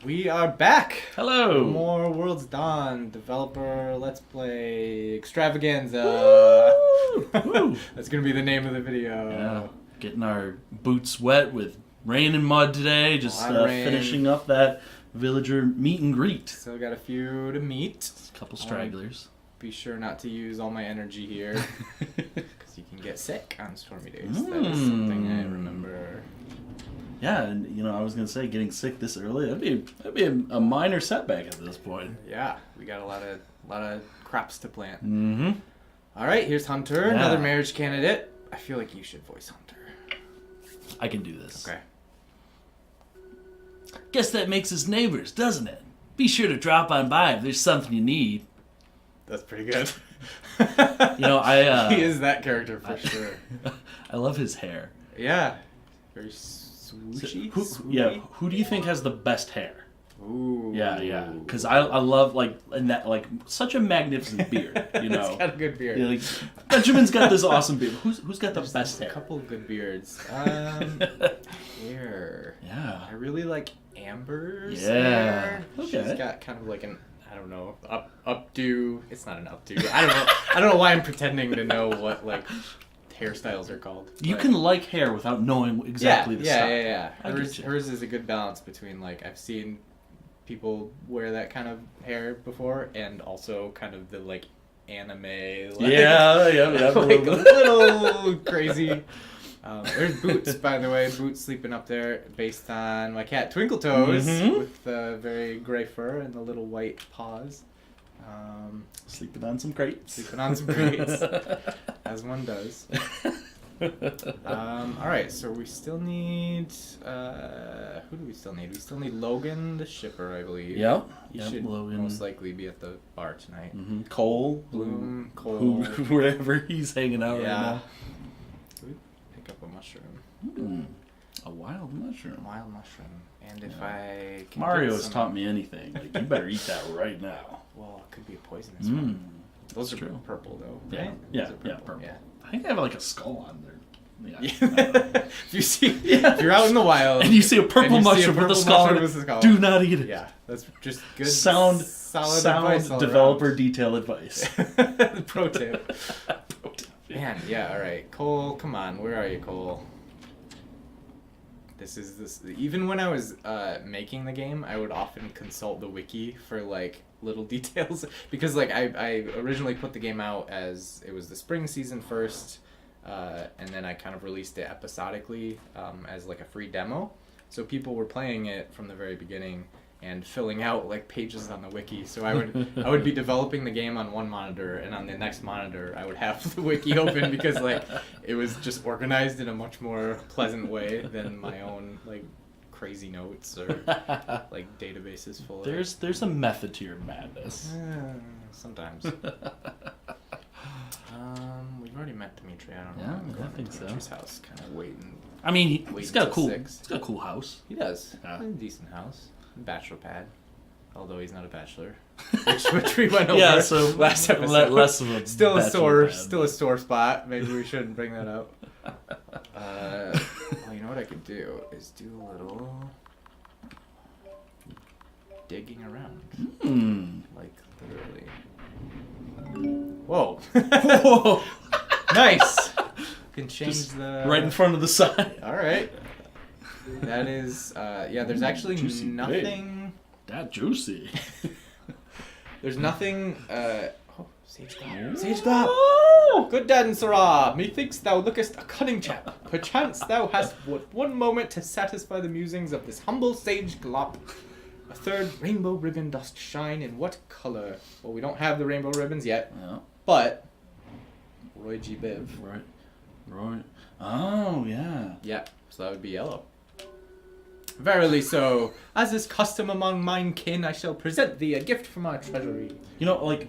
We are back. Hello. More Worlds Dawn. Developer Let's Play Extravaganza. Woo! That's gonna be the name of the video. Yeah, getting our boots wet with rain and mud today. Just finishing up that villager meet and greet. Still got a few to meet. A couple stragglers. Be sure not to use all my energy here, because you can get sick on stormy days. That is something I remember. Yeah, and I was gonna say getting sick this early that'd be a minor setback at this point. Yeah, we got a lot of crops to plant. Mm-hmm. All right, here's Hunter, another marriage candidate. I feel like you should voice Hunter. I can do this. Okay. Guess that makes us neighbors, doesn't it? Be sure to drop on by if there's something you need. That's pretty good. He is that character for sure. I love his hair. Yeah, very swooshy. Who do you think has the best hair? Ooh. Yeah. Because I love such a magnificent beard. He's got a good beard. Yeah, Benjamin's got this awesome beard. Who's got the best hair? A couple of good beards. Hair. Yeah. I really like Amber's Yeah. hair. Okay. She's got kind of like an updo. It's not an updo. I don't know why I'm pretending to know what hairstyles are called. You can like hair without knowing exactly the style. Yeah. Hers is a good balance between I've seen people wear that kind of hair before, and also kind of the anime. Yeah. A little crazy. There's Boots, by the way. Boots sleeping up there, based on my cat Twinkle Toes, with the very gray fur and the little white paws. Sleeping on some crates. As one does. Alright, so we still need... who do we still need? We still need Logan, the shipper, I believe. Yep. He should Logan. most likely be at the bar tonight. Mm-hmm. Cole. Bloom, Cole. Wherever he's hanging out right now. Can we pick up a mushroom? A wild mushroom. Wild mushroom. And if I can Mario get has taught me anything. You better eat that right now. Well, it could be a poisonous one. Those are true. Purple, though. Yeah. Right? Yeah, Purple. yeah. I think I have a skull on there. Yeah. If you're out in the wild and you see a purple mushroom with a skull on it, do not eat it. Yeah, that's just good. Sound advice all developer detail advice. Pro tip. Man, yeah. All right, Cole. Come on, where are you, Cole? This. Even when I was making the game, I would often consult the wiki for little details, because I originally put the game out as it was the spring season first, and then I kind of released it episodically as a free demo, so people were playing it from the very beginning and filling out pages on the wiki. So I would be developing the game on one monitor, and on the next monitor I would have the wiki open, because it was just organized in a much more pleasant way than my own crazy notes or databases full of... There's a method to your madness. Sometimes. We've already met Dimitri. I don't know. Yeah, I'm going I think to so. Dimitri's house, kind of waiting. I mean, he's got a cool. 6. He's got a cool house. He does. Yeah. A decent house. Bachelor pad. Although he's not a bachelor, which we went over. Yeah, so last episode. Less of a still a bachelor sore spot. Maybe we shouldn't bring that up. Well, you know what I could do is do a little digging around. Literally. Whoa. Whoa! Nice. Can change Just the right in front of the sign. All right. That is there's actually Juicy nothing. That juicy. There's nothing Sage Glop. Sage Glop. Good Dan, Sarah. Methinks thou lookest a cunning chap. Perchance thou hast but one moment to satisfy the musings of this humble Sage Glop. A third rainbow ribbon dost shine in what color? Well, we don't have the rainbow ribbons yet. Yeah. But Roy G. Biv. Right. Oh, yeah. Yeah, so that would be yellow. Verily so, as is custom among mine kin, I shall present thee a gift from our treasury.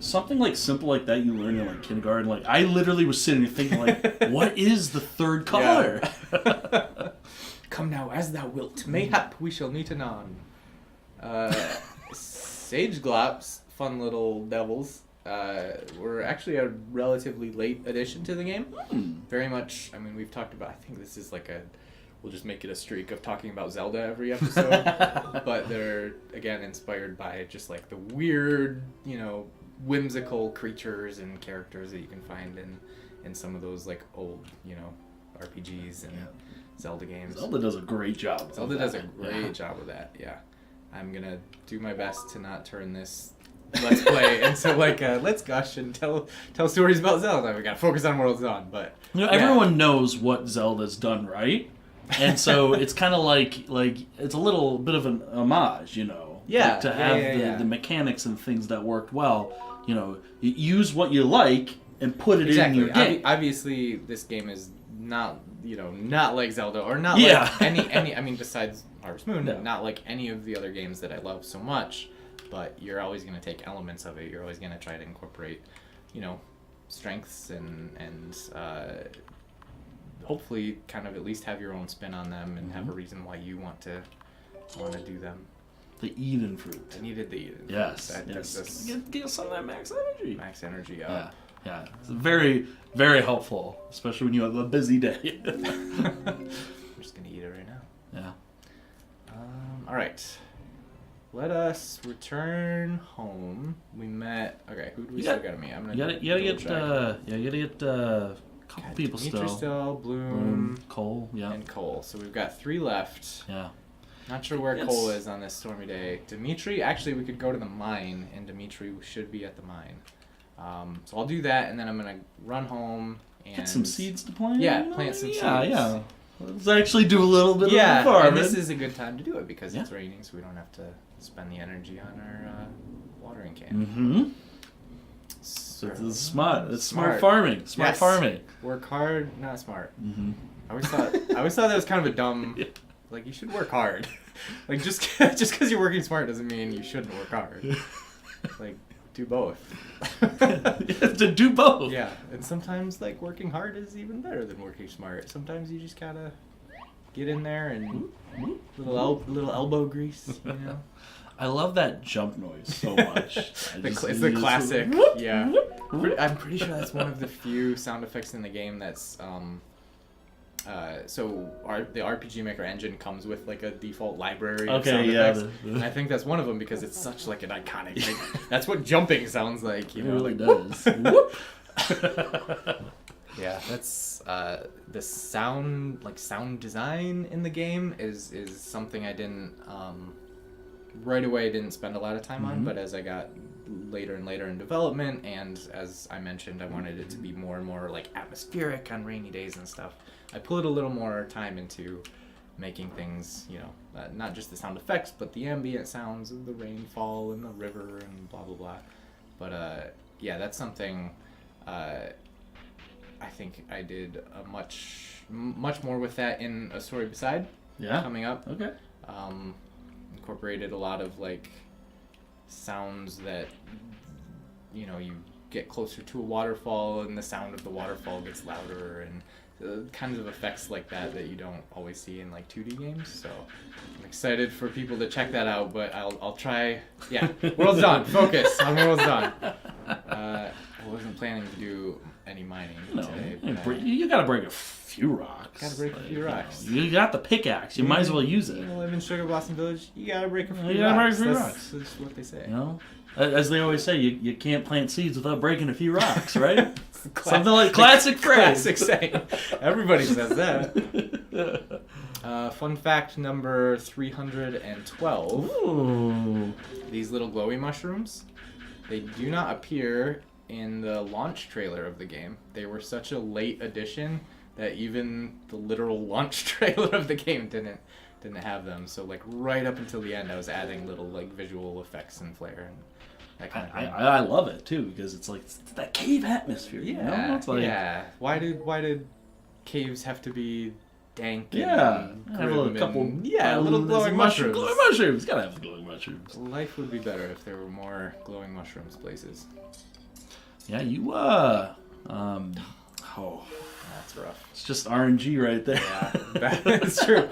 Something simple like that you learn in kindergarten. I literally was sitting there thinking what is the third color? Yeah. Come now, as thou wilt. Mayhap we shall meet anon. Sage Glops, fun little devils, were actually a relatively late addition to the game. Very much, we've talked about, I think this is we'll just make it a streak of talking about Zelda every episode. But they're, again, inspired by just like the weird, whimsical creatures and characters that you can find in some of those like old, RPGs and Zelda games. Zelda does a great job. Zelda does a great job with that, yeah. I'm going to do my best to not turn this Let's Play into like let's gush and tell stories about Zelda. We got to focus on World's Dawn, but... everyone knows what Zelda's done right, and so it's kind of like it's a little bit of an homage, Yeah. Like to have the mechanics and things that worked well, use what you like and put it in your game. Obviously, this game is not like Zelda or not like any. I mean, besides Harvest Moon, not like any of the other games that I love so much. But you're always going to take elements of it. You're always going to try to incorporate, strengths and hopefully kind of at least have your own spin on them and have a reason why you want to do them. The Eden fruit. I needed the Eden fruit. Yes. Get some of that max energy. Max energy up. Yeah. It's very, very helpful, especially when you have a busy day. I'm just going to eat it right now. Yeah. All right. Let us return home. We met. Okay, who do we still gotta meet? You gotta get a couple people still. Bloom, Cole, and Cole. So we've got 3 left. Yeah. Not sure where Cole is on this stormy day. Dimitri, actually, we could go to the mine, and Dimitri should be at the mine. So I'll do that, and then I'm gonna run home and get some seeds to plant. Yeah, plant some seeds. Yeah. Let's actually do a little bit of farming. farming. And this is a good time to do it because it's raining, so we don't have to spend the energy on our watering can. Mm-hmm. So this is smart. It's smart farming. Smart farming. Work hard, not smart. Mm-hmm. I always thought that was kind of a dumb. Like, you should work hard. Like, just because you're working smart doesn't mean you shouldn't work hard. Like, do both. To do both. Yeah, and sometimes like working hard is even better than working smart. Sometimes you just gotta get in there and little elbow grease. I love that jump noise so much. It's the classic. Yeah, I'm pretty sure that's one of the few sound effects in the game that's so the RPG Maker engine comes with like a default library of sound effects. And I think that's one of them because it's such like an iconic. Like, that's what jumping sounds like. It really like, does. Yeah, that's the sound design in the game is something I didn't right away didn't spend a lot of time on, but as I got later and later in development, and as I mentioned, I wanted it to be more and more like atmospheric on rainy days and stuff. I put a little more time into making things, not just the sound effects, but the ambient sounds of the rainfall and the river and blah blah blah. But yeah, that's something I think I did a much more with that in A Story Beside. Yeah. Coming up. Okay. Incorporated a lot of like sounds that you get closer to a waterfall and the sound of the waterfall gets louder and kinds of effects like that you don't always see in like 2D games. So I'm excited for people to check that out, but I'll try. Yeah, World's Dawn. Focus on World's Dawn. I wasn't planning to do any mining today. You gotta break a few rocks. Gotta break a few rocks. You got the pickaxe. You might as well use it. You live in Sugar Blossom Village. You gotta break a few rocks. That's what they say. As they always say, you can't plant seeds without breaking a few rocks, right? Something like classic phrase. Classic saying. Everybody says that. Fun fact number 312. Ooh. These little glowy mushrooms, they do not appear in the launch trailer of the game. They were such a late addition that even the literal launch trailer of the game didn't have them. So like right up until the end, I was adding little like visual effects and flair and that kind of thing. I love it too because it's like it's that cave atmosphere. Yeah, It's like, yeah. Why did caves have to be dank? And have a couple. Little glowing mushrooms. Glowing mushrooms. Gotta have the glowing mushrooms. Life would be better if there were more glowing mushrooms places. Yeah, you that's rough. It's just RNG right there. Yeah, that's true.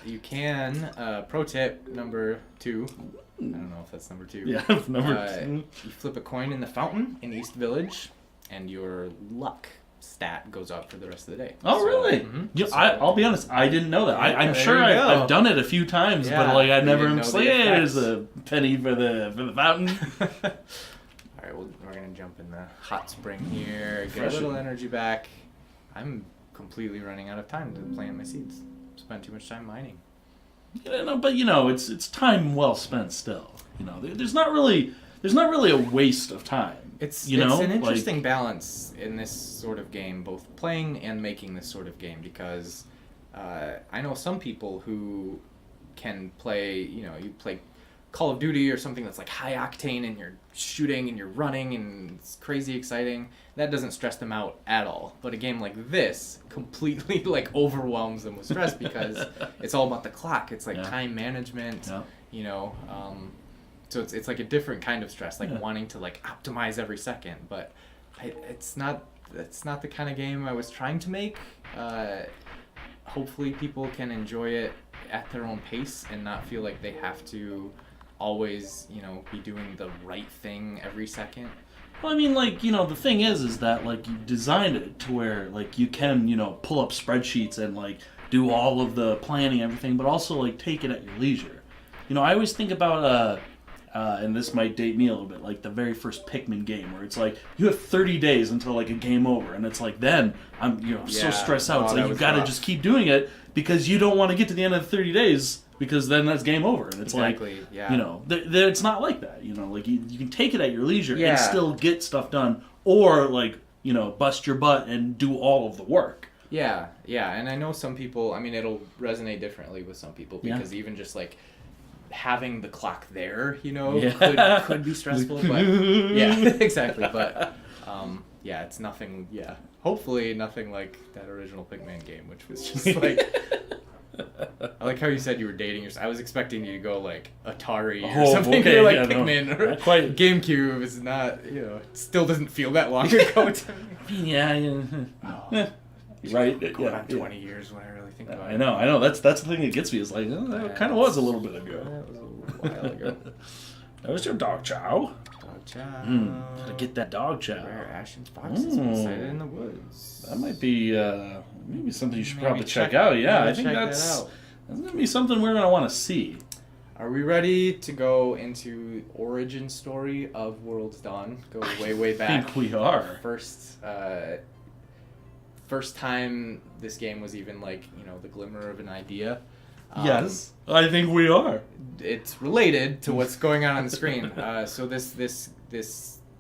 You can, pro tip number 2. I don't know if that's number 2. Yeah, number 2. You flip a coin in the fountain in East Village, and your luck stat goes up for the rest of the day. Oh, really? Mm-hmm. Yeah, I'll be honest, I didn't know that. I'm sure I've done it a few times, but like I never say, hey, there's a penny for the fountain. All right, we're gonna jump in the hot spring here, get a little energy back. I'm completely running out of time to plant my seeds. Spend too much time mining. Yeah, no, but it's time well spent still. There's not really a waste of time. It's an interesting balance in this sort of game, both playing and making this sort of game, because I know some people who can play, you play Call of Duty or something that's like high octane and you're shooting and you're running and it's crazy exciting. That doesn't stress them out at all. But a game like this completely like overwhelms them with stress because it's all about the clock. It's like time management, so it's like a different kind of stress, like wanting to like optimize every second. But it's not the kind of game I was trying to make. Hopefully people can enjoy it at their own pace and not feel like they have to always, be doing the right thing every second. Well, I mean, the thing is that, like, you designed it to where, like, you can, pull up spreadsheets and, like, do all of the planning, everything, but also, like, take it at your leisure. I always think about, and this might date me a little bit, like the very first Pikmin game, where it's like, you have 30 days until, like, a game over, and it's like, then, I'm, so stressed out. It's like, you gotta just keep doing it, because you don't want to get to the end of the 30 days, because then that's game over. And it's it's not like that. Like you can take it at your leisure and still get stuff done, or like, bust your butt and do all of the work. Yeah, and I know some people, I mean, it'll resonate differently with some people, because even just like having the clock there, could be stressful, but yeah, exactly. But it's nothing, hopefully nothing like that original Pikmin game, which was just like... I like how you said you were dating yourself. I was expecting you to go like Atari or something. Okay, like Pikmin or quite. GameCube is not, it still doesn't feel that long ago to me. Right. Going on 20 years when I really think about it. I know. That's the thing that gets me. Is like, that kind of was a little bit ago. That was a while ago. That was your dog chow. Dog chow. Gotta get that dog chow. Rare ashen foxes sighted in the woods. That might be maybe something you should probably check out. Yeah, I think that's gonna be something we're gonna want to see. Are we ready to go into origin story of World's Dawn? Go way back. I think we are. First time this game was even like, the glimmer of an idea. Yes, I think we are. It's related to what's going on the screen. So this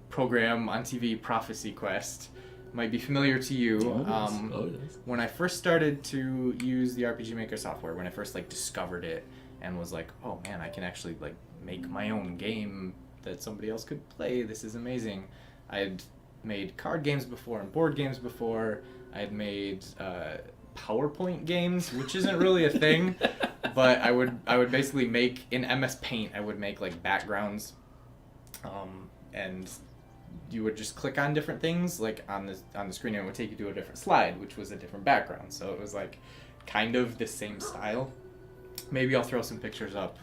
program on TV, Prophecy Quest, might be familiar to you. Yes. When I first started to use the RPG Maker software, when I first like discovered it and was like, oh man, I can actually like make my own game that somebody else could play. This is amazing. I had made card games before and board games before. I had made PowerPoint games, which isn't really a thing, but I would basically make in MS Paint. I would make like backgrounds, and you would just click on different things like on the screen, and it would take you to a different slide, which was a different background. So it was like kind of the same style. Maybe I'll throw some pictures up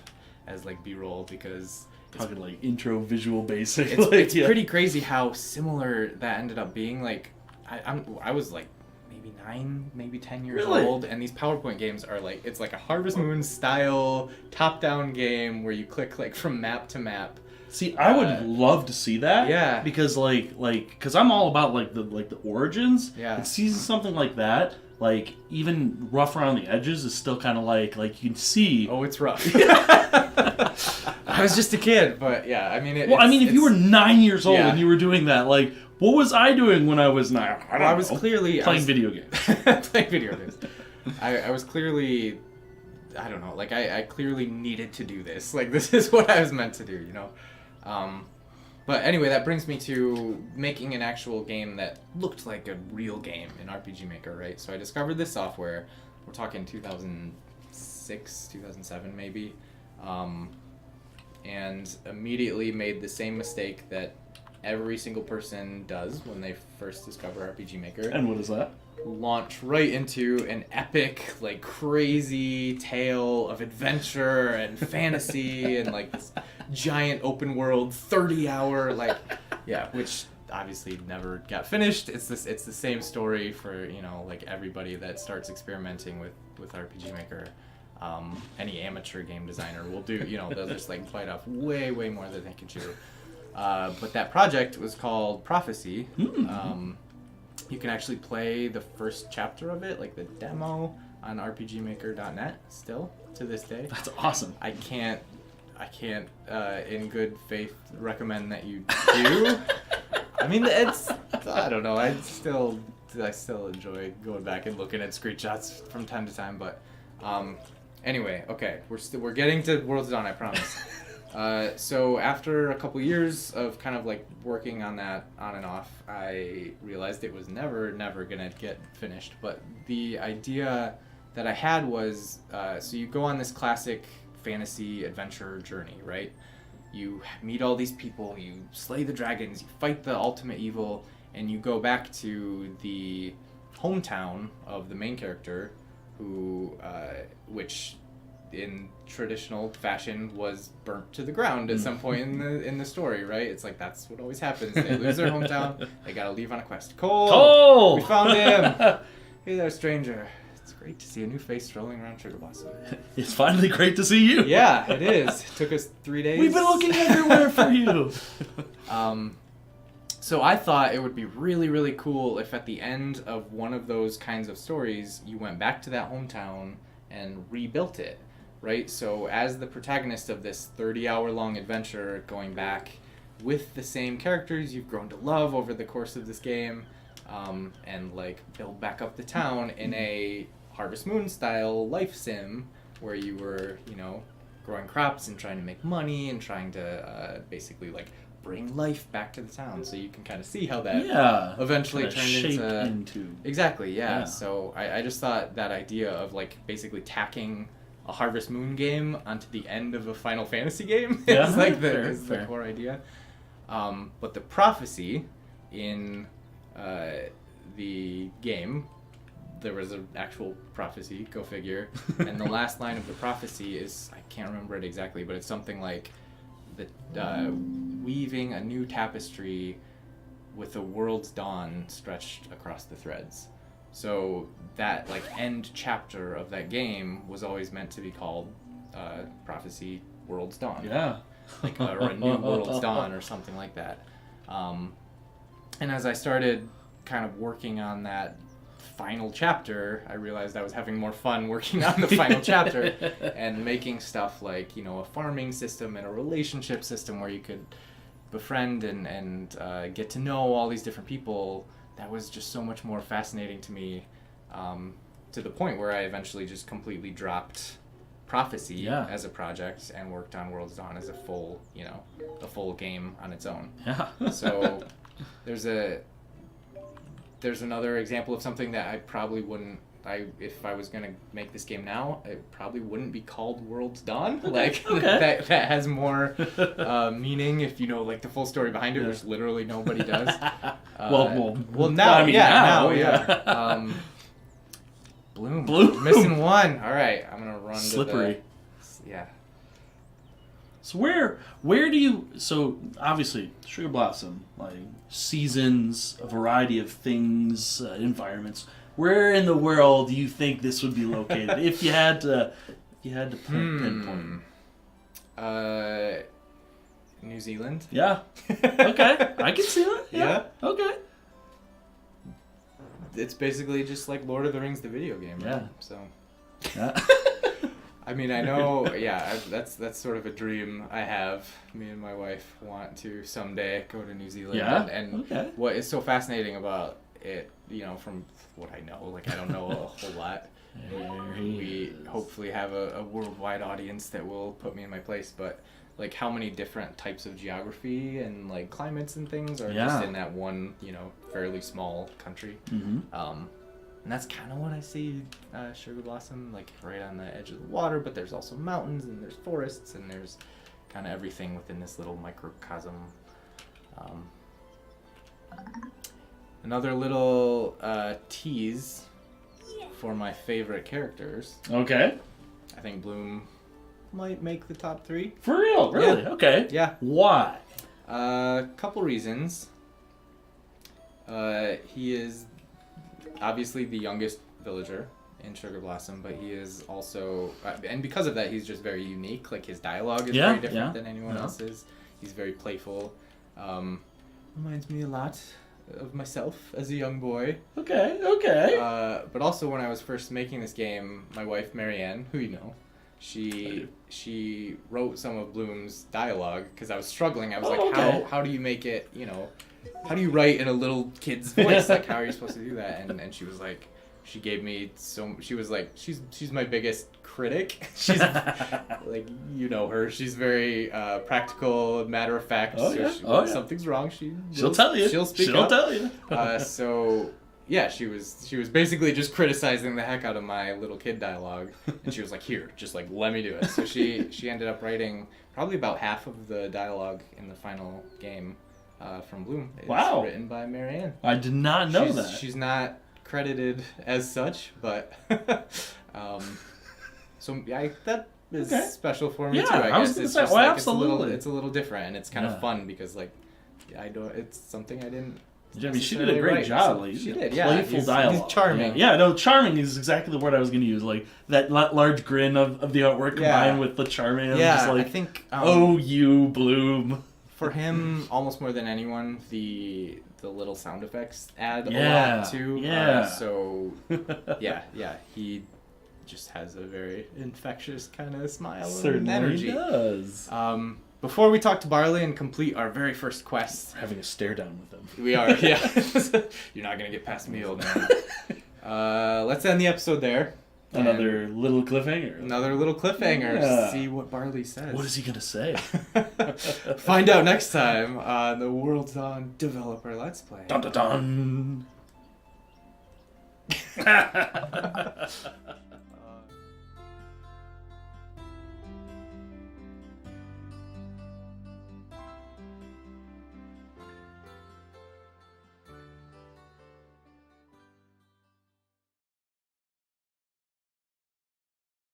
as like B-roll, because talking like intro visual basic. It's pretty crazy how similar that ended up being. Like I was like maybe 9, maybe 10 years old, and these PowerPoint games are like, it's like a Harvest Moon style top-down game where you click like from map to map. See, I would love to see that. Yeah. Because because I'm all about like the origins. Yeah. And seeing something like that, like even rough around the edges, is still kind of like you can see. Oh, it's rough. I was just a kid, but yeah, I mean. If you were 9 years old and you were doing that, like, what was I doing when I was 9? I was clearly playing video games. Playing video games. I was clearly, I don't know, like I clearly needed to do this. Like, this is what I was meant to do, But anyway, that brings me to making an actual game that looked like a real game in RPG Maker, right? So I discovered this software. We're talking 2006, 2007 maybe. And immediately made the same mistake that every single person does when they first discover RPG Maker. And what is that? Launch right into an epic, like, crazy tale of adventure and fantasy and, like, this giant open world 30-hour, like, which obviously never got finished. It's the same story for, you know, like everybody that starts experimenting with RPG Maker. Any amateur game designer will do, you know, they'll just like bite off way more than they can chew. But that project was called Prophecy. You can actually play the first chapter of it, like the demo, on rpgmaker.net still to this day. That's awesome. I can't in good faith recommend that you do. I mean, I don't know. I still enjoy going back and looking at screenshots from time to time, but anyway, okay, we're getting to World's Dawn, I promise. So after a couple years of kind of like working on that on and off, I realized it was never gonna get finished. But the idea that I had was, so you go on this classic fantasy adventure journey, right? You meet all these people, you slay the dragons, you fight the ultimate evil, and you go back to the hometown of the main character, who, which in traditional fashion was burnt to the ground at some point in the story, right? It's like that's what always happens. They lose their hometown, they gotta leave on a quest. Cole! We found him! Hey there, stranger. It's great to see a new face strolling around Sugar Blossom. It's finally great to see you. Yeah, it is. It took us 3 days. We've been looking everywhere for you. So I thought it would be really cool if at the end of one of those kinds of stories, you went back to that hometown and rebuilt it, right? So as the protagonist of this 30-hour-long adventure, going back with the same characters you've grown to love over the course of this game, and like build back up the town in a Harvest Moon style life sim where you were, you know, growing crops and trying to make money and trying to basically like bring life back to the town. So you can kind of see how that eventually turned into exactly, yeah. So I just thought that idea of like basically tacking a Harvest Moon game onto the end of a Final Fantasy game is like the core idea. But the prophecy in the game, there was an actual prophecy, go figure, and the last line of the prophecy is, I can't remember it exactly, but it's something like weaving a new tapestry with the world's dawn stretched across the threads. So that like end chapter of that game was always meant to be called Prophecy World's Dawn. Yeah. Like or a new world's dawn or something like that. And as I started kind of working on that final chapter, I realized I was having more fun working on the final chapter and making stuff like, you know, a farming system and a relationship system where you could befriend and get to know all these different people. That was just so much more fascinating to me, to the point where I eventually just completely dropped Prophecy as a project and worked on World's Dawn as a full game on its own. Yeah. So there's another example of something that I probably wouldn't, if I was gonna make this game now, it probably wouldn't be called World's Dawn. Like that has more meaning if you know like the full story behind it, which literally nobody does. Well now, I mean, now. Bloom. Missing one. All right, I'm gonna run Slippery. Yeah. So where do you, so obviously Sugar Blossom, like seasons, a variety of things, environments. Where in the world do you think this would be located if you had to pinpoint? New Zealand. Yeah. Okay. I can see that. Yeah. Okay. It's basically just like Lord of the Rings, the video game, right? Yeah. So. Yeah. I mean, I know, that's sort of a dream I have. Me and my wife want to someday go to New Zealand. Yeah? And what is so fascinating about it, you know, from what I know, like I don't know a whole lot. We hopefully have a worldwide audience that will put me in my place, but like how many different types of geography and like climates and things are just in that one, you know, fairly small country. Mm-hmm. And that's kind of what I see Sugar Blossom, like right on the edge of the water, but there's also mountains and there's forests and there's kind of everything within this little microcosm. Another little tease for my favorite characters. Okay. I think Bloom might make the top 3. For real? Really? Yeah. Okay. Yeah. Why? Couple reasons. He is obviously the youngest villager in Sugar Blossom, but he is also, and because of that, he's just very unique. Like his dialogue is very different than anyone else's. He's very playful. Reminds me a lot of myself as a young boy. Okay. But also when I was first making this game, my wife Marianne, who you know, she wrote some of Bloom's dialogue because I was struggling. I was how do you make it, you know, how do you write in a little kid's voice? Like, how are you supposed to do that? And she was like, she gave me she was like, she's my biggest critic. She's like, you know her. She's very practical, matter of fact. If something's wrong, she'll tell you. She'll speak up. Tell you. So yeah, she was basically just criticizing the heck out of my little kid dialogue, and she was like, here, just like let me do it. So she ended up writing probably about half of the dialogue in the final game from Bloom. It's written by Marianne. I did not know that. She's not credited as such, but so that is special for me too. I guess it's just like absolutely. It's a little different, and it's kind of fun because like it's something I didn't. I mean, she did a great job. Like, she did, yeah. Playful dialogue. He's charming. Yeah, no, charming is exactly the word I was going to use. Like that large grin of the artwork combined with the charming. Yeah, just like, I think. Oh, you Bloom. For him, almost more than anyone, the little sound effects add a lot too. Yeah. So he just has a very infectious kind of smile and energy. Does. Before we talk to Barley and complete our very first quest, we're having a stare down with them. We are, yeah. You're not gonna get past me, old man. Let's end the episode there. Another little cliffhanger. Yeah. See what Barley says. What is he gonna say? Find out next time on the World's On Developer Let's Play. Dun dun dun.